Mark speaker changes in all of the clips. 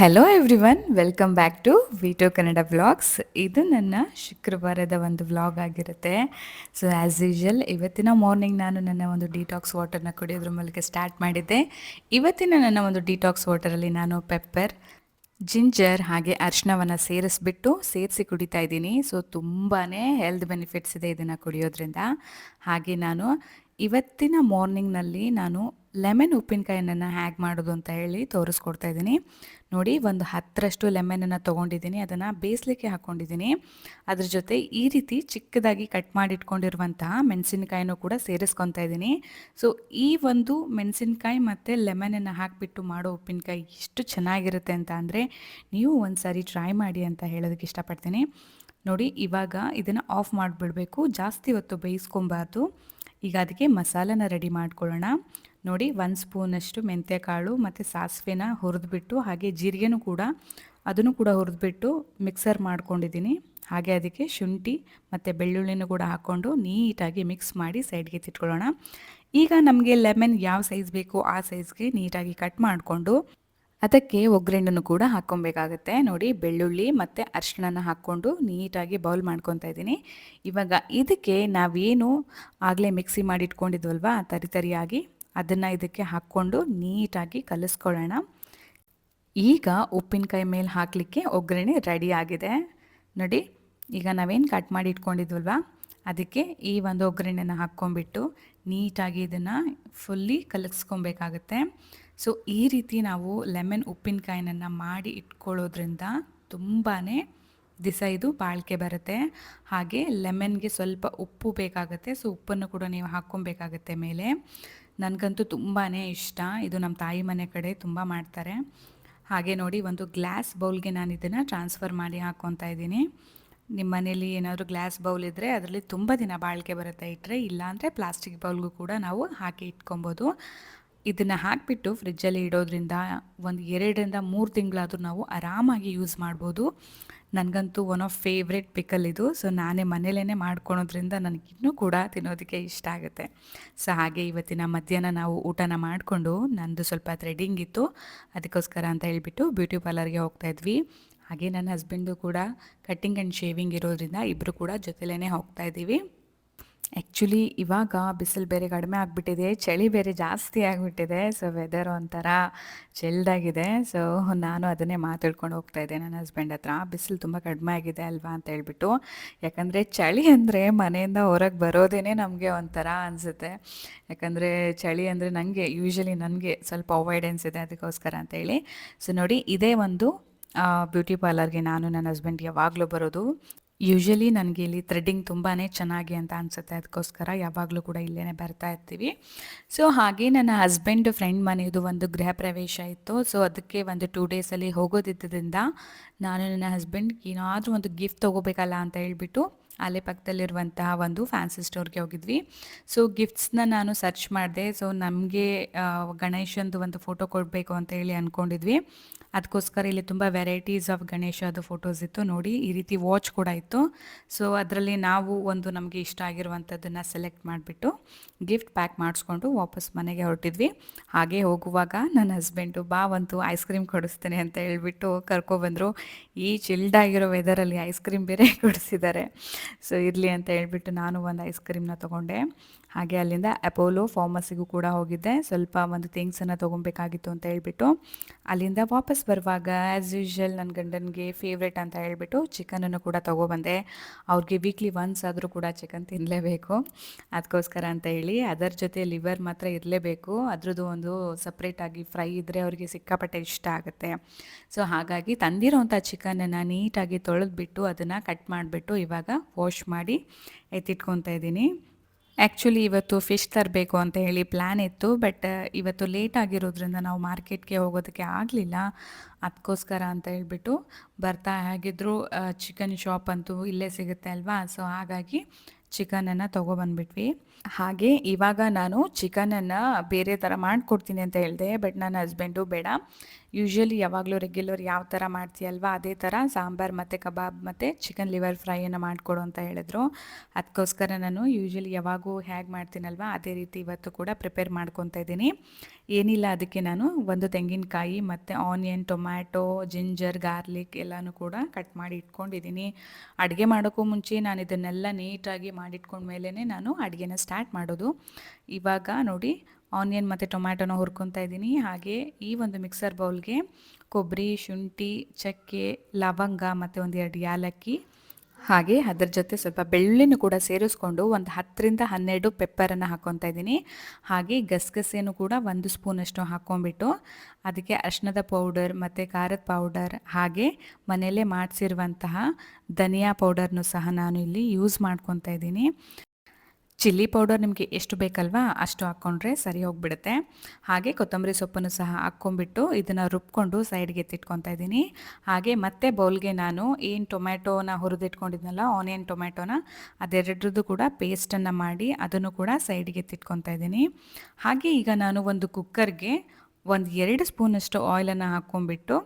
Speaker 1: Hello everyone, welcome back to Vito Kannada vlogs. ಇದು ನನ್ನ ಶುಕ್ರವಾರದ ಒಂದು ವ್ಲಾಗ್ ಆಗಿರುತ್ತೆ. ಸೊ ಆ್ಯಸ್ ಯೂಶುವಲ್ ಇವತ್ತಿನ ಮಾರ್ನಿಂಗ್ ನಾನು ನನ್ನ ಒಂದು ಡಿಟಾಕ್ಸ್ ವಾಟರ್ನ ಕುಡಿಯೋದ್ರ ಮೂಲಕ ಸ್ಟಾರ್ಟ್ ಮಾಡಿದ್ದೆ. ಇವತ್ತಿನ ನನ್ನ ಒಂದು ಡಿಟಾಕ್ಸ್ ವಾಟರಲ್ಲಿ ನಾನು ಪೆಪ್ಪರ್, ಜಿಂಜರ್ ಹಾಗೆ ಅರಿಶಿಣವನ್ನು ಸೇರಿಸಿ ಕುಡಿತಾ ಇದ್ದೀನಿ. ಸೊ ತುಂಬಾ ಹೆಲ್ತ್ ಬೆನಿಫಿಟ್ಸ್ ಇದೆ ಇದನ್ನು ಕುಡಿಯೋದ್ರಿಂದ. ಹಾಗೆ ನಾನು ಇವತ್ತಿನ ಮಾರ್ನಿಂಗ್ನಲ್ಲಿ ನಾನು ಲೆಮನ್ ಉಪ್ಪಿನಕಾಯಿಯನ್ನು ಹ್ಯಾಗೆ ಮಾಡೋದು ಅಂತ ಹೇಳಿ ತೋರಿಸ್ಕೊಡ್ತಾ ಇದ್ದೀನಿ. ನೋಡಿ, ಒಂದು 10ರಷ್ಟು ಲೆಮನನ್ನು ತೊಗೊಂಡಿದ್ದೀನಿ, ಅದನ್ನು ಬೇಯಿಸ್ಲಿಕ್ಕೆ ಹಾಕ್ಕೊಂಡಿದ್ದೀನಿ. ಅದ್ರ ಜೊತೆ ಈ ರೀತಿ ಚಿಕ್ಕದಾಗಿ ಕಟ್ ಮಾಡಿಟ್ಕೊಂಡಿರುವಂತಹ ಮೆಣಸಿನಕಾಯಿನೂ ಕೂಡ ಸೇರಿಸ್ಕೊತಾ ಇದ್ದೀನಿ. ಸೊ ಈ ಒಂದು ಮೆಣಸಿನಕಾಯಿ ಮತ್ತು ಲೆಮನನ್ನು ಹಾಕಿಬಿಟ್ಟು ಮಾಡೋ ಉಪ್ಪಿನಕಾಯಿ ಎಷ್ಟು ಚೆನ್ನಾಗಿರುತ್ತೆ ಅಂತ ಅಂದರೆ ನೀವು ಒಂದು ಸಾರಿ ಟ್ರೈ ಮಾಡಿ ಅಂತ ಹೇಳೋದಕ್ಕೆ ಇಷ್ಟಪಡ್ತೀನಿ. ನೋಡಿ, ಇವಾಗ ಇದನ್ನು ಆಫ್ ಮಾಡಿಬಿಡಬೇಕು, ಜಾಸ್ತಿ ಹೊತ್ತು ಬೇಯಿಸ್ಕೊಬಾರ್ದು. ಈಗ ಅದಕ್ಕೆ ಮಸಾಲನ ರೆಡಿ ಮಾಡ್ಕೊಳ್ಳೋಣ. ನೋಡಿ, 1 ಸ್ಪೂನಷ್ಟು ಮೆಂತ್ಯಕಾಳು ಮತ್ತು ಸಾಸಿವೆನ ಹುರಿದ್ಬಿಟ್ಟು, ಹಾಗೆ ಜೀರಿಗೆನೂ ಕೂಡ ಅದನ್ನು ಕೂಡ ಹುರಿದ್ಬಿಟ್ಟು ಮಿಕ್ಸರ್ ಮಾಡ್ಕೊಂಡಿದ್ದೀನಿ. ಹಾಗೆ ಅದಕ್ಕೆ ಶುಂಠಿ ಮತ್ತು ಬೆಳ್ಳುಳ್ಳಿನೂ ಕೂಡ ಹಾಕ್ಕೊಂಡು ನೀಟಾಗಿ ಮಿಕ್ಸ್ ಮಾಡಿ ಸೈಡ್ಗೆ ತಿಟ್ಕೊಳ್ಳೋಣ. ಈಗ ನಮಗೆ ಲೆಮನ್ ಯಾವ ಸೈಜ್ ಬೇಕು ಆ ಸೈಜ್ಗೆ ನೀಟಾಗಿ ಕಟ್ ಮಾಡಿಕೊಂಡು ಅದಕ್ಕೆ ಒಗ್ಗರಣೆನೂ ಕೂಡ ಹಾಕ್ಕೊಬೇಕಾಗತ್ತೆ. ನೋಡಿ, ಬೆಳ್ಳುಳ್ಳಿ ಮತ್ತು ಅರಿಶಿಣನ ಹಾಕ್ಕೊಂಡು ನೀಟಾಗಿ ಬೌಲ್ ಮಾಡ್ಕೊತಾ ಇದ್ದೀನಿ. ಇವಾಗ ಇದಕ್ಕೆ ನಾವೇನು ಆಗಲೇ ಮಿಕ್ಸಿ ಮಾಡಿ ಇಟ್ಕೊಂಡಿದ್ವಲ್ವ ತರಿಯಾಗಿ, ಅದನ್ನು ಇದಕ್ಕೆ ಹಾಕ್ಕೊಂಡು ನೀಟಾಗಿ ಕಲಿಸ್ಕೊಳ್ಳೋಣ. ಈಗ ಉಪ್ಪಿನಕಾಯಿ ಮೇಲೆ ಹಾಕಲಿಕ್ಕೆ ಒಗ್ಗರಣೆ ರೆಡಿ ಆಗಿದೆ. ನೋಡಿ, ಈಗ ನಾವೇನು ಕಟ್ ಮಾಡಿ ಇಟ್ಕೊಂಡಿದ್ವಲ್ವ ಅದಕ್ಕೆ ಈ ಒಂದು ಒಗ್ಗರಣೆನ ಹಾಕ್ಕೊಂಬಿಟ್ಟು ನೀಟಾಗಿ ಇದನ್ನು ಫುಲ್ಲಿ ಕಲಸ್ಕೊಬೇಕಾಗತ್ತೆ. ಸೊ ಈ ರೀತಿ ನಾವು ಲೆಮನ್ ಉಪ್ಪಿನಕಾಯಿನನ್ನು ಮಾಡಿ ಇಟ್ಕೊಳ್ಳೋದ್ರಿಂದ ತುಂಬಾ ದಿವಸ ಇದು ಬಾಳಿಕೆ ಬರುತ್ತೆ. ಹಾಗೆ ಲೆಮನ್ಗೆ ಸ್ವಲ್ಪ ಉಪ್ಪು ಬೇಕಾಗುತ್ತೆ, ಸೊ ಉಪ್ಪನ್ನು ಕೂಡ ನೀವು ಹಾಕ್ಕೊಬೇಕಾಗತ್ತೆ ಮೇಲೆ. ನನಗಂತೂ ತುಂಬಾ ಇಷ್ಟ, ಇದು ನಮ್ಮ ತಾಯಿ ಮನೆ ಕಡೆ ತುಂಬ ಮಾಡ್ತಾರೆ. ಹಾಗೆ ನೋಡಿ, ಒಂದು ಗ್ಲಾಸ್ ಬೌಲ್ಗೆ ನಾನು ಇದನ್ನು ಟ್ರಾನ್ಸ್ಫರ್ ಮಾಡಿ ಹಾಕ್ಕೊತಾ ಇದ್ದೀನಿ. ನಿಮ್ಮ ಮನೇಲಿ ಏನಾದರೂ ಗ್ಲಾಸ್ ಬೌಲ್ ಇದ್ದರೆ ಅದರಲ್ಲಿ ತುಂಬ ದಿನ ಬಾಳಿಕೆ ಬರುತ್ತೆ ಇಟ್ಟರೆ, ಇಲ್ಲಾಂದರೆ ಪ್ಲಾಸ್ಟಿಕ್ ಬೌಲ್ಗೂ ಕೂಡ ನಾವು ಹಾಕಿ ಇಟ್ಕೊಬೋದು. ಇದನ್ನು ಹಾಕಿಬಿಟ್ಟು ಫ್ರಿಜ್ಜಲ್ಲಿ ಇಡೋದ್ರಿಂದ ಒಂದು 2ರಿಂದ 3 ತಿಂಗಳಾದರೂ ನಾವು ಆರಾಮಾಗಿ ಯೂಸ್ ಮಾಡ್ಬೋದು. ನನಗಂತೂ ಒನ್ ಆಫ್ ಫೇವ್ರೆಟ್ ಪಿಕಲ್ ಇದು. ಸೊ ನಾನೇ ಮನೇಲೇ ಮಾಡ್ಕೊಳೋದ್ರಿಂದ ನನಗಿನ್ನೂ ಕೂಡ ತಿನ್ನೋದಕ್ಕೆ ಇಷ್ಟ ಆಗುತ್ತೆ. ಸೊ ಹಾಗೆ ಇವತ್ತಿನ ಮಧ್ಯಾಹ್ನ ನಾವು ಊಟನ ಮಾಡಿಕೊಂಡು ನಂದು ಸ್ವಲ್ಪ ಥ್ರೆಡ್ಡಿಂಗ್ ಇತ್ತು, ಅದಕ್ಕೋಸ್ಕರ ಅಂತ ಹೇಳಿಬಿಟ್ಟು ಬ್ಯೂಟಿ ಪಾರ್ಲರ್ಗೆ ಹೋಗ್ತಾಯಿದ್ವಿ. ಹಾಗೆ ನನ್ನ ಹಸ್ಬೆಂಡು ಕೂಡ ಕಟ್ಟಿಂಗ್ ಆ್ಯಂಡ್ ಶೇವಿಂಗ್ ಇರೋದ್ರಿಂದ ಇಬ್ಬರು ಕೂಡ ಜೊತೆಲೇ ಹೋಗ್ತಾ ಇದ್ದೀವಿ. ಆ್ಯಕ್ಚುಲಿ ಇವಾಗ ಬಿಸಿಲು ಬೇರೆ ಕಡಿಮೆ ಆಗಿಬಿಟ್ಟಿದೆ, ಚಳಿ ಬೇರೆ ಜಾಸ್ತಿ ಆಗಿಬಿಟ್ಟಿದೆ. ಸೊ ವೆದರ್ ಒಂಥರ ಚಿಲ್ಡಾಗಿದೆ. ಸೊ ನಾನು ಅದನ್ನೇ ಮಾತಾಡ್ಕೊಂಡು ಹೋಗ್ತಾಯಿದ್ದೆ ನನ್ನ ಹಸ್ಬೆಂಡ್ ಹತ್ರ, ಬಿಸಿಲು ತುಂಬ ಕಡಿಮೆ ಆಗಿದೆ ಅಲ್ವಾ ಅಂತ ಹೇಳ್ಬಿಟ್ಟು. ಯಾಕಂದರೆ ಚಳಿ ಅಂದರೆ ಮನೆಯಿಂದ ಹೊರಗೆ ಬರೋದೇ ನಮಗೆ ಒಂಥರ ಅನಿಸುತ್ತೆ. ಯಾಕಂದರೆ ಚಳಿ ಅಂದರೆ ನನಗೆ ಸ್ವಲ್ಪ ಅವಾಯ್ಡೆನ್ಸ್ ಇದೆ, ಅದಕ್ಕೋಸ್ಕರ ಅಂತೇಳಿ. ಸೊ ನೋಡಿ, ಇದೇ ಒಂದು ಬ್ಯೂಟಿ ಪಾರ್ಲರ್ಗೆ ನಾನು ನನ್ನ ಹಸ್ಬೆಂಡ್ ಯಾವಾಗಲೂ ಬರೋದು. ಯೂಶ್ವಲಿ ನನಗೆ ಇಲ್ಲಿ ಥ್ರೆಡ್ಡಿಂಗ್ ತುಂಬಾ ಚೆನ್ನಾಗಿ ಅಂತ ಅನಿಸುತ್ತೆ, ಅದಕ್ಕೋಸ್ಕರ ಯಾವಾಗಲೂ ಕೂಡ ಇಲ್ಲೇ ಬರ್ತಾ ಇರ್ತೀವಿ. ಸೊ ಹಾಗೆ ನನ್ನ ಹಸ್ಬೆಂಡ್ ಫ್ರೆಂಡ್ ಮನೆಯದು ಒಂದು ಗೃಹ ಪ್ರವೇಶ ಇತ್ತು. ಸೊ ಅದಕ್ಕೆ ಒಂದು 2 ಡೇಸಲ್ಲಿ ಹೋಗೋದಿದ್ದರಿಂದ ನಾನು ನನ್ನ ಹಸ್ಬೆಂಡ್ ಏನಾದರೂ ಒಂದು ಗಿಫ್ಟ್ ತೊಗೋಬೇಕಲ್ಲ ಅಂತ ಹೇಳ್ಬಿಟ್ಟು ಅಲ್ಲೇ ಪಕ್ಕದಲ್ಲಿರುವಂತಹ ಒಂದು ಫ್ಯಾನ್ಸಿ ಸ್ಟೋರ್ಗೆ ಹೋಗಿದ್ವಿ. ಸೊ ಗಿಫ್ಟ್ಸ್ನ ನಾನು ಸರ್ಚ್ ಮಾಡಿದೆ. ಸೊ ನಮಗೆ ಗಣೇಶಂದು ಒಂದು ಫೋಟೋ ಕೊಡಬೇಕು ಅಂತ ಹೇಳಿ ಅಂದ್ಕೊಂಡಿದ್ವಿ. ಅದಕ್ಕೋಸ್ಕರ ಇಲ್ಲಿ ತುಂಬ ವೆರೈಟೀಸ್ ಆಫ್ ಗಣೇಶದು ಫೋಟೋಸ್ ಇತ್ತು. ನೋಡಿ, ಈ ರೀತಿ ವಾಚ್ ಕೂಡ ಇತ್ತು. ಸೊ ಅದರಲ್ಲಿ ನಾವು ಒಂದು ನಮಗೆ ಇಷ್ಟ ಆಗಿರುವಂಥದ್ದನ್ನು ಸೆಲೆಕ್ಟ್ ಮಾಡಿಬಿಟ್ಟು ಗಿಫ್ಟ್ ಪ್ಯಾಕ್ ಮಾಡಿಸ್ಕೊಂಡು ವಾಪಸ್ ಮನೆಗೆ ಹೊರಟಿದ್ವಿ. ಹಾಗೆ ಹೋಗುವಾಗ ನನ್ನ ಹಸ್ಬೆಂಡು ಒಂದು ಐಸ್ ಕ್ರೀಮ್ ಕೊಡಿಸ್ತೀನಿ ಅಂತ ಹೇಳ್ಬಿಟ್ಟು ಕರ್ಕೊಬಂದರು. ಈ ಚಿಲ್ಡಾಗಿರೋ ವೆದರಲ್ಲಿ ಐಸ್ ಕ್ರೀಮ್ ಬೇರೆ ಕೊಡಿಸಿದ್ದಾರೆ. ಸೊ ಇರಲಿ ಅಂತ ಹೇಳ್ಬಿಟ್ಟು ನಾನು ಒಂದು ಐಸ್ ಕ್ರೀಮ್ನ ತೊಗೊಂಡೆ. ಹಾಗೆ ಅಲ್ಲಿಂದ ಅಪೋಲೋ ಫಾರ್ಮಸಿಗೂ ಕೂಡ ಹೋಗಿದ್ದೆ, ಸ್ವಲ್ಪ ಒಂದು ಥಿಂಗ್ಸನ್ನು ತೊಗೊಬೇಕಾಗಿತ್ತು ಅಂತ ಹೇಳ್ಬಿಟ್ಟು. ಅಲ್ಲಿಂದ ವಾಪಸ್ ಬರುವಾಗ ಆ್ಯಸ್ ಯೂಶ್ವಲ್ ನನ್ನ ಗಂಡನಿಗೆ ಫೇವ್ರೇಟ್ ಅಂತ ಹೇಳ್ಬಿಟ್ಟು ಚಿಕನನ್ನು ಕೂಡ ತೊಗೊಬಂದೆ. ಅವ್ರಿಗೆ ವೀಕ್ಲಿ ಒನ್ಸ್ ಆದರೂ ಕೂಡ ಚಿಕನ್ ತಿನ್ನಲೇಬೇಕು, ಅದಕ್ಕೋಸ್ಕರ ಅಂತ ಹೇಳಿ. ಅದರ ಜೊತೆ ಲಿವರ್ ಮಾತ್ರ ಇರಲೇಬೇಕು, ಅದ್ರದ್ದು ಒಂದು ಸಪ್ರೇಟಾಗಿ ಫ್ರೈ ಇದ್ದರೆ ಅವರಿಗೆ ಸಿಕ್ಕಾಪಟ್ಟೆ ಇಷ್ಟ ಆಗುತ್ತೆ. ಸೊ ಹಾಗಾಗಿ ತಂದಿರೋವಂಥ ಚಿಕನನ್ನು ನೀಟಾಗಿ ತೊಳೆದ್ಬಿಟ್ಟು ಅದನ್ನು ಕಟ್ ಮಾಡಿಬಿಟ್ಟು ಇವಾಗ ವಾಶ್ ಮಾಡಿ ಎತ್ತಿಟ್ಕೊತಾ ಇದ್ದೀನಿ. ಆ್ಯಕ್ಚುಲಿ ಇವತ್ತು ಫಿಶ್ ತರಬೇಕು ಅಂತ ಹೇಳಿ ಪ್ಲ್ಯಾನ್ ಇತ್ತು, ಬಟ್ ಇವತ್ತು ಲೇಟ್ ಆಗಿರೋದ್ರಿಂದ ನಾವು ಮಾರ್ಕೆಟ್ಗೆ ಹೋಗೋದಕ್ಕೆ ಆಗಲಿಲ್ಲ. ಅದಕ್ಕೋಸ್ಕರ ಅಂತ ಹೇಳ್ಬಿಟ್ಟು ಬರ್ತಾ ಹೇಗಿದ್ದರೂ ಚಿಕನ್ ಶಾಪ್ ಅಂತೂ ಇಲ್ಲೇ ಸಿಗುತ್ತೆ ಅಲ್ವಾ. ಸೊ ಹಾಗಾಗಿ ಚಿಕನನ್ನು ತೊಗೊಬಂದ್ಬಿಟ್ವಿ. ಹಾಗೆ ಇವಾಗ ನಾನು ಚಿಕನನ್ನು ಬೇರೆ ಥರ ಮಾಡಿಕೊಡ್ತೀನಿ ಅಂತ ಹೇಳಿದೆ, ಬಟ್ ನನ್ನ ಹಸ್ಬೆಂಡು ಬೇಡ, ಯೂಶ್ವಲಿ ಯಾವಾಗಲೂ ರೆಗ್ಯುಲರ್ ಯಾವ ಥರ ಮಾಡ್ತೀಯಲ್ವ ಅದೇ ಥರ ಸಾಂಬಾರು ಮತ್ತು ಕಬಾಬ್ ಮತ್ತು ಚಿಕನ್ ಲಿವರ್ ಫ್ರೈಯನ್ನು ಮಾಡಿಕೊಡು ಅಂತ ಹೇಳಿದ್ರು. ಅದಕ್ಕೋಸ್ಕರ ನಾನು ಯೂಶ್ವಲಿ ಯಾವಾಗೂ ಹೇಗೆ ಮಾಡ್ತೀನಲ್ವ ಅದೇ ರೀತಿ ಇವತ್ತು ಕೂಡ ಪ್ರಿಪೇರ್ ಮಾಡ್ಕೊತಾ ಇದ್ದೀನಿ. ಏನಿಲ್ಲ, ಅದಕ್ಕೆ ನಾನು ಒಂದು ತೆಂಗಿನಕಾಯಿ ಮತ್ತು ಆನಿಯನ್, ಟೊಮ್ಯಾಟೊ, ಜಿಂಜರ್, ಗಾರ್ಲಿಕ್ ಎಲ್ಲನೂ ಕೂಡ ಕಟ್ ಮಾಡಿ ಇಟ್ಕೊಂಡಿದ್ದೀನಿ. ಅಡುಗೆ ಮಾಡೋಕ್ಕೂ ಮುಂಚೆ ನಾನು ಇದನ್ನೆಲ್ಲ ನೀಟಾಗಿ ಮಾಡಿಟ್ಕೊಂಡ್ಮೇಲೆ ನಾನು ಅಡುಗೆನ ಸ್ಟಾರ್ಟ್ ಮಾಡೋದು. ಇವಾಗ ನೋಡಿ ಆನಿಯನ್ ಮತ್ತು ಟೊಮ್ಯಾಟೊನ ಹುರ್ಕೊತಾ ಇದ್ದೀನಿ. ಹಾಗೆ ಈ ಒಂದು ಮಿಕ್ಸರ್ ಬೌಲ್ಗೆ ಕೊಬ್ಬರಿ, ಶುಂಠಿ, ಚಕ್ಕೆ, ಲವಂಗ ಮತ್ತು ಒಂದೆರಡು ಯಾಲಕ್ಕಿ, ಹಾಗೆ ಅದರ ಜೊತೆ ಸ್ವಲ್ಪ ಬೆಳ್ಳುಳ್ಳಿನೂ ಕೂಡ ಸೇರಿಸ್ಕೊಂಡು ಒಂದು 10ರಿಂದ 12 ಪೆಪ್ಪರನ್ನು ಹಾಕ್ಕೊತಾ ಇದ್ದೀನಿ. ಹಾಗೆ ಗಸಗಸೆನೂ ಕೂಡ 1 ಸ್ಪೂನಷ್ಟು ಹಾಕ್ಕೊಂಬಿಟ್ಟು ಅದಕ್ಕೆ ಅರಿಶಿಣದ ಪೌಡರ್ ಮತ್ತು ಖಾರದ ಪೌಡರ್ ಹಾಗೆ ಮನೆಯಲ್ಲೇ ಮಾಡಿಸಿರುವಂತಹ ಧನಿಯಾ ಪೌಡರ್ನೂ ಸಹ ನಾನು ಇಲ್ಲಿ ಯೂಸ್ ಮಾಡ್ಕೊತಾ ಇದ್ದೀನಿ. ಚಿಲ್ಲಿ ಪೌಡರ್ ನಿಮಗೆ ಎಷ್ಟು ಬೇಕಲ್ವಾ ಅಷ್ಟು ಹಾಕ್ಕೊಂಡ್ರೆ ಸರಿ ಹೋಗಿಬಿಡುತ್ತೆ. ಹಾಗೆ ಕೊತ್ತಂಬರಿ ಸೊಪ್ಪನ್ನು ಸಹ ಹಾಕ್ಕೊಂಬಿಟ್ಟು ಇದನ್ನು ರುಬ್ಕೊಂಡು ಸೈಡ್ಗೆ ಎತ್ತಿಟ್ಕೊತಾ ಇದ್ದೀನಿ. ಹಾಗೆ ಮತ್ತೆ ಬೌಲ್ಗೆ ನಾನು ಏನು ಟೊಮ್ಯಾಟೋನ ಹುರಿದಿಟ್ಕೊಂಡಿದ್ನಲ್ಲ, ಆನಿಯನ್ ಟೊಮ್ಯಾಟೋನ ಅದೆರಡರದ್ದು ಕೂಡ ಪೇಸ್ಟನ್ನು ಮಾಡಿ ಅದನ್ನು ಕೂಡ ಸೈಡ್ಗೆ ಎತ್ತಿಟ್ಕೊತಾ ಇದ್ದೀನಿ. ಹಾಗೆ ಈಗ ನಾನು ಒಂದು ಕುಕ್ಕರ್ಗೆ 2 ಸ್ಪೂನಷ್ಟು ಆಯಿಲನ್ನು ಹಾಕ್ಕೊಂಬಿಟ್ಟು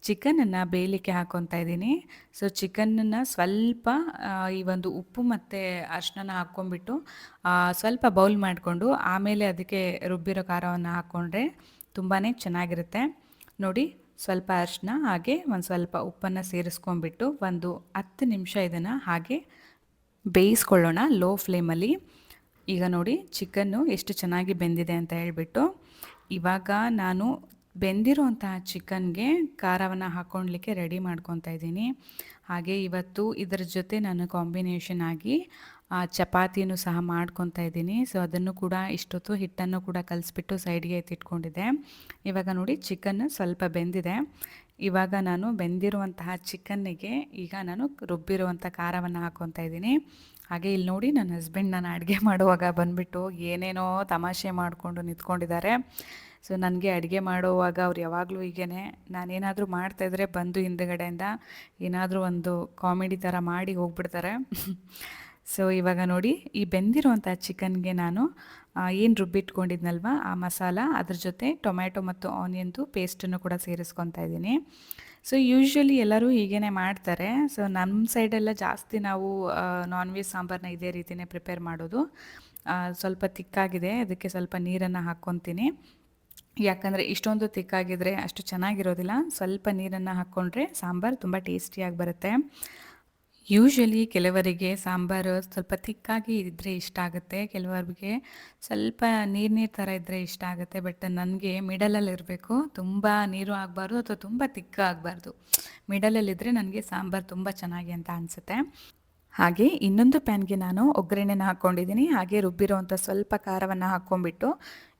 Speaker 1: ಚಿಕನನ್ನು ಬೇಯಲಿಕ್ಕೆ ಹಾಕ್ಕೊತಾ ಇದ್ದೀನಿ. ಸೊ ಚಿಕನನ್ನು ಸ್ವಲ್ಪ ಈ ಒಂದು ಉಪ್ಪು ಮತ್ತು ಅರಿಶಿನ ಹಾಕ್ಕೊಂಬಿಟ್ಟು ಸ್ವಲ್ಪ ಬೌಲ್ ಮಾಡಿಕೊಂಡು ಆಮೇಲೆ ಅದಕ್ಕೆ ರುಬ್ಬಿರೋ ಖಾರವನ್ನು ಹಾಕ್ಕೊಂಡ್ರೆ ತುಂಬಾ ಚೆನ್ನಾಗಿರುತ್ತೆ. ನೋಡಿ, ಸ್ವಲ್ಪ ಅರಿಶಿನ ಹಾಗೆ ಒಂದು ಸ್ವಲ್ಪ ಉಪ್ಪನ್ನು ಸೇರಿಸ್ಕೊಂಡ್ಬಿಟ್ಟು ಒಂದು 10 ನಿಮಿಷ ಇದನ್ನು ಹಾಗೆ ಬೇಯಿಸ್ಕೊಳ್ಳೋಣ ಲೋ ಫ್ಲೇಮಲ್ಲಿ. ಈಗ ನೋಡಿ ಚಿಕನ್ನು ಎಷ್ಟು ಚೆನ್ನಾಗಿ ಬೆಂದಿದೆ ಅಂತ ಹೇಳ್ಬಿಟ್ಟು ಇವಾಗ ನಾನು ಬೆಂದಿರೋಂತಹ ಚಿಕನ್ಗೆ ಖಾರವನ್ನು ಹಾಕ್ಕೊಳ್ಲಿಕ್ಕೆ ರೆಡಿ ಮಾಡ್ಕೊತಾ ಇದ್ದೀನಿ. ಹಾಗೆ ಇವತ್ತು ಇದರ ಜೊತೆ ನಾನು ಕಾಂಬಿನೇಷನ್ ಆಗಿ ಚಪಾತಿನೂ ಸಹ ಮಾಡ್ಕೊತಾ ಇದ್ದೀನಿ. ಸೊ ಅದನ್ನು ಕೂಡ ಇಷ್ಟೊತ್ತು ಹಿಟ್ಟನ್ನು ಕೂಡ ಕಲಿಸ್ಬಿಟ್ಟು ಸೈಡ್ಗೆ ಎತ್ತಿಟ್ಕೊಂಡಿದ್ದೆ. ಇವಾಗ ನೋಡಿ ಚಿಕನ್ ಸ್ವಲ್ಪ ಬೆಂದಿದೆ. ಇವಾಗ ನಾನು ಬೆಂದಿರುವಂತಹ ಚಿಕನ್ನಿಗೆ ಈಗ ನಾನು ರುಬ್ಬಿರುವಂಥ ಖಾರವನ್ನು ಹಾಕ್ಕೊತಾ ಇದ್ದೀನಿ. ಹಾಗೆ ಇಲ್ಲಿ ನೋಡಿ ನನ್ನ ಹಸ್ಬೆಂಡ್ ನಾನು ಅಡುಗೆ ಮಾಡುವಾಗ ಬಂದುಬಿಟ್ಟು ಏನೇನೋ ತಮಾಷೆ ಮಾಡಿಕೊಂಡು ನಿಂತ್ಕೊಂಡಿದ್ದಾರೆ. ಸೊ ನನಗೆ ಅಡುಗೆ ಮಾಡುವಾಗ ಅವ್ರು ಯಾವಾಗಲೂ ಹೀಗೇ, ನಾನೇನಾದರೂ ಮಾಡ್ತಾಯಿದ್ರೆ ಬಂದು ಹಿಂದುಗಡೆಯಿಂದ ಏನಾದರೂ ಒಂದು ಕಾಮಿಡಿ ಥರ ಮಾಡಿ ಹೋಗ್ಬಿಡ್ತಾರೆ. ಸೊ ಇವಾಗ ನೋಡಿ ಈ ಬೆಂದಿರುವಂಥ ಚಿಕನ್ಗೆ ನಾನು ಏನು ರುಬ್ಬಿಟ್ಕೊಂಡಿದ್ನಲ್ವ ಆ ಮಸಾಲ ಅದ್ರ ಜೊತೆ ಟೊಮ್ಯಾಟೊ ಮತ್ತು ಆನಿಯನ್ದು ಪೇಸ್ಟನ್ನು ಕೂಡ ಸೇರಿಸ್ಕೊತಾ ಇದ್ದೀನಿ. ಸೊ ಯೂಶ್ವಲಿ ಎಲ್ಲರೂ ಹೀಗೇ ಮಾಡ್ತಾರೆ. ಸೊ ನಮ್ಮ ಸೈಡೆಲ್ಲ ಜಾಸ್ತಿ ನಾವು ನಾನ್ ವೆಜ್ ಸಾಂಬಾರನ್ನ ಇದೇ ರೀತಿಯೇ ಪ್ರಿಪೇರ್ ಮಾಡೋದು. ಸ್ವಲ್ಪ ತಿಕ್ಕಾಗಿದೆ, ಅದಕ್ಕೆ ಸ್ವಲ್ಪ ನೀರನ್ನು ಹಾಕ್ಕೊತೀನಿ. ಯಾಕಂದರೆ ಇಷ್ಟೊಂದು ತಿಕ್ಕಾಗಿದ್ದರೆ ಅಷ್ಟು ಚೆನ್ನಾಗಿರೋದಿಲ್ಲ. ಸ್ವಲ್ಪ ನೀರನ್ನು ಹಾಕ್ಕೊಂಡ್ರೆ ಸಾಂಬಾರು ತುಂಬ ಟೇಸ್ಟಿಯಾಗಿ ಬರುತ್ತೆ. ಯೂಶ್ವಲಿ ಕೆಲವರಿಗೆ ಸಾಂಬಾರು ಸ್ವಲ್ಪ ತಿಕ್ಕಾಗಿ ಇದ್ದರೆ ಇಷ್ಟ ಆಗುತ್ತೆ, ಕೆಲವರಿಗೆ ಸ್ವಲ್ಪ ನೀರು ಥರ ಇದ್ದರೆ ಇಷ್ಟ ಆಗುತ್ತೆ. ಬಟ್ ನನಗೆ ಮಿಡಲಲ್ಲಿರಬೇಕು, ತುಂಬ ನೀರು ಆಗಬಾರ್ದು ಅಥವಾ ತುಂಬ ತಿಕ್ಕ ಆಗಬಾರ್ದು. ಮಿಡಲಲ್ಲಿದ್ದರೆ ನನಗೆ ಸಾಂಬಾರು ತುಂಬ ಚೆನ್ನಾಗಿ ಅಂತ ಅನಿಸುತ್ತೆ. ಹಾಗೆ ಇನ್ನೊಂದು ಪ್ಯಾನ್ಗೆ ನಾನು ಒಗ್ಗರಣೆನ ಹಾಕ್ಕೊಂಡಿದ್ದೀನಿ. ಹಾಗೆ ರುಬ್ಬಿರೋವಂಥ ಸ್ವಲ್ಪ ಖಾರವನ್ನು ಹಾಕ್ಕೊಂಬಿಟ್ಟು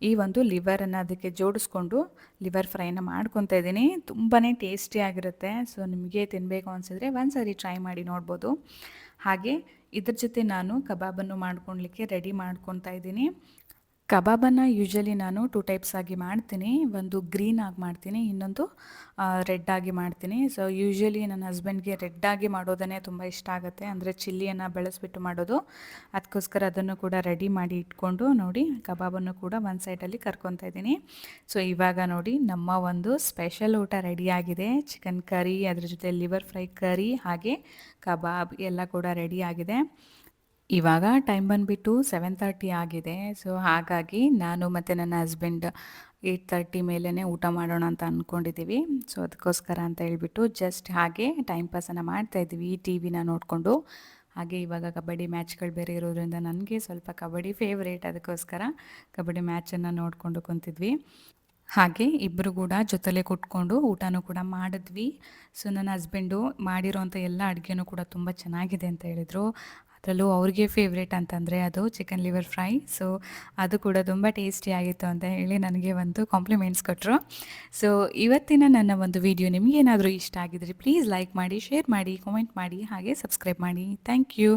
Speaker 1: ಈ ಒಂದು ಲಿವರನ್ನು ಅದಕ್ಕೆ ಜೋಡಿಸ್ಕೊಂಡು ಲಿವರ್ ಫ್ರೈನ ಮಾಡ್ಕೊತಾ ಇದ್ದೀನಿ. ತುಂಬಾ ಟೇಸ್ಟಿಯಾಗಿರುತ್ತೆ. ಸೊ ನಿಮಗೆ ತಿನ್ನಬೇಕು ಅನಿಸಿದ್ರೆ ಒಂದು ಸಾರಿ ಟ್ರೈ ಮಾಡಿ ನೋಡ್ಬೋದು. ಹಾಗೆ ಇದ್ರ ಜೊತೆ ನಾನು ಕಬಾಬನ್ನು ಮಾಡ್ಕೊಳ್ಲಿಕ್ಕೆ ರೆಡಿ ಮಾಡ್ಕೊತಾ ಇದ್ದೀನಿ. ಕಬಾಬನ್ನು ಯೂಶ್ವಲಿ ನಾನು 2 ಟೈಪ್ಸ್ ಆಗಿ ಮಾಡ್ತೀನಿ. ಒಂದು ಗ್ರೀನ್ ಆಗಿ ಮಾಡ್ತೀನಿ, ಇನ್ನೊಂದು ರೆಡ್ ಆಗಿ ಮಾಡ್ತೀನಿ. ಸೊ ಯೂಶ್ವಲಿ ನನ್ನ ಹಸ್ಬೆಂಡ್ಗೆ ರೆಡ್ ಆಗಿ ಮಾಡೋದನ್ನೇ ತುಂಬ ಇಷ್ಟ ಆಗುತ್ತೆ, ಅಂದರೆ ಚಿಲ್ಲಿಯನ್ನು ಬೆಳೆಸ್ಬಿಟ್ಟು ಮಾಡೋದು. ಅದಕ್ಕೋಸ್ಕರ ಅದನ್ನು ಕೂಡ ರೆಡಿ ಮಾಡಿ ಇಟ್ಕೊಂಡು ನೋಡಿ ಕಬಾಬನ್ನು ಕೂಡ ಒಂದು ಸೈಡಲ್ಲಿ ಕರ್ಕೊತಾ ಇದ್ದೀನಿ. ಸೊ ಇವಾಗ ನೋಡಿ ನಮ್ಮ ಒಂದು ಸ್ಪೆಷಲ್ ಊಟ ರೆಡಿಯಾಗಿದೆ. ಚಿಕನ್ ಕರಿ, ಅದ್ರ ಜೊತೆ ಲಿವರ್ ಫ್ರೈ ಕರಿ ಹಾಗೆ ಕಬಾಬ್ ಎಲ್ಲ ಕೂಡ ರೆಡಿಯಾಗಿದೆ. ಇವಾಗ ಟೈಮ್ ಬಂದುಬಿಟ್ಟು 7:30 ಆಗಿದೆ. ಸೊ ಹಾಗಾಗಿ ನಾನು ಮತ್ತು ನನ್ನ ಹಸ್ಬೆಂಡ್ 8:30 ಮೇಲೇ ಊಟ ಮಾಡೋಣ ಅಂತ ಅಂದ್ಕೊಂಡಿದ್ದೀವಿ. ಸೊ ಅದಕ್ಕೋಸ್ಕರ ಅಂತ ಹೇಳ್ಬಿಟ್ಟು ಜಸ್ಟ್ ಹಾಗೆ ಟೈಮ್ ಪಾಸನ್ನು ಮಾಡ್ತಾಯಿದ್ದೀವಿ ಟಿ ವಿನ ನೋಡಿಕೊಂಡು. ಹಾಗೆ ಇವಾಗ ಕಬಡ್ಡಿ ಮ್ಯಾಚ್ಗಳು ಬೇರೆ ಇರೋದ್ರಿಂದ ನನಗೆ ಸ್ವಲ್ಪ ಕಬಡ್ಡಿ ಫೇವ್ರೇಟ್, ಅದಕ್ಕೋಸ್ಕರ ಕಬಡ್ಡಿ ಮ್ಯಾಚನ್ನು ನೋಡಿಕೊಂಡು ಕುಂತಿದ್ವಿ. ಹಾಗೆ ಇಬ್ಬರು ಕೂಡ ಜೊತೆಲೇ ಕೂತ್ಕೊಂಡು ಊಟನೂ ಕೂಡ ಮಾಡಿದ್ವಿ. ಸೊ ನನ್ನ ಹಸ್ಬೆಂಡು ಮಾಡಿರೋಂಥ ಎಲ್ಲ ಅಡುಗೆನೂ ಕೂಡ ತುಂಬ ಚೆನ್ನಾಗಿದೆ ಅಂತ ಹೇಳಿದರು. ಅದರಲ್ಲೂ ಅವ್ರಿಗೆ ಫೇವ್ರೇಟ್ ಅಂತಂದರೆ ಅದು ಚಿಕನ್ ಲಿವರ್ ಫ್ರೈ. ಸೊ ಅದು ಕೂಡ ತುಂಬ ಟೇಸ್ಟಿಯಾಗಿತ್ತು ಅಂತ ಹೇಳಿ ನನಗೆ ಒಂದು ಕಾಂಪ್ಲಿಮೆಂಟ್ಸ್ ಕೊಟ್ಟರು. ಸೊ ಇವತ್ತಿನ ನನ್ನ ಒಂದು ವಿಡಿಯೋ ನಿಮಗೇನಾದರೂ ಇಷ್ಟ ಆಗಿದ್ರೆ ಪ್ಲೀಸ್ ಲೈಕ್ ಮಾಡಿ, ಶೇರ್ ಮಾಡಿ, ಕಾಮೆಂಟ್ ಮಾಡಿ ಹಾಗೆ ಸಬ್ಸ್ಕ್ರೈಬ್ ಮಾಡಿ. Thank you.